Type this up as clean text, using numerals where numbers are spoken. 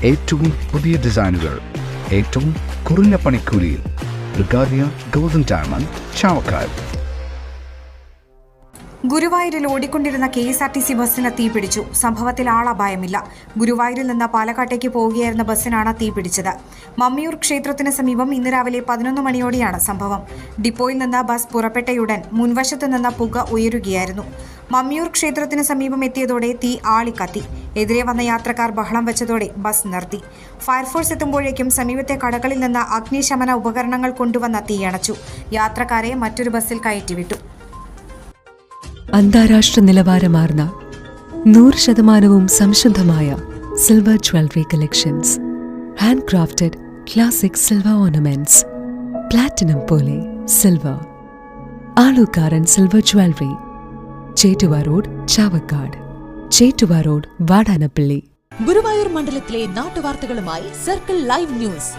ഏറ്റവും പുതിയ ഡിസൈനുകൾ ഏറ്റവും കുറഞ്ഞ പണിക്കൂലിയിൽ. ബ്രിഗാദിയ ഗോൾഡൻ ഡയമണ്ട്, ചാവക്കാട്. ഗുരുവായൂരിൽ ഓടിക്കൊണ്ടിരുന്ന KSRTC ബസ്സിന് തീപിടിച്ചു. സംഭവത്തിൽ ആളപായമില്ല. ഗുരുവായൂരിൽ നിന്ന് പാലക്കാട്ടേക്ക് പോവുകയായിരുന്ന ബസ്സിനാണ് തീപിടിച്ചത്. മമ്മിയൂർ ക്ഷേത്രത്തിന് സമീപം ഇന്ന് രാവിലെ 11 മണിയോടെയാണ് സംഭവം. ഡിപ്പോയിൽ നിന്ന് ബസ് പുറപ്പെട്ടയുടൻ മുൻവശത്ത് നിന്ന് പുക ഉയരുകയായിരുന്നു. മമ്മിയൂർ ക്ഷേത്രത്തിന് സമീപം എത്തിയതോടെ തീ ആളിക്കത്തി. എതിരെ വന്ന യാത്രക്കാർ ബഹളം വെച്ചതോടെ ബസ് നിർത്തി. ഫയർഫോഴ്സ് എത്തുമ്പോഴേക്കും സമീപത്തെ കടകളിൽ നിന്ന് അഗ്നിശമന ഉപകരണങ്ങൾ കൊണ്ടുവന്ന തീയണച്ചു. യാത്രക്കാരെ മറ്റൊരു ബസ്സിൽ കയറ്റിവിട്ടു. അന്താരാഷ്ട്ര നിലവാരമാർന്ന 100% സംശുദ്ധമായ silver jewellery collections. Handcrafted classic silver ornaments. Platinum പോലെ silver. Alukkaran silver jewellery. Chettuva road, Chavakkad. Chettuva road, Vadanappally. Guruvayur മണ്ഡലത്തിലെ നാട്ടുവാർത്തകളുമായി സർക്കിൾ ലൈവ് ന്യൂസ്.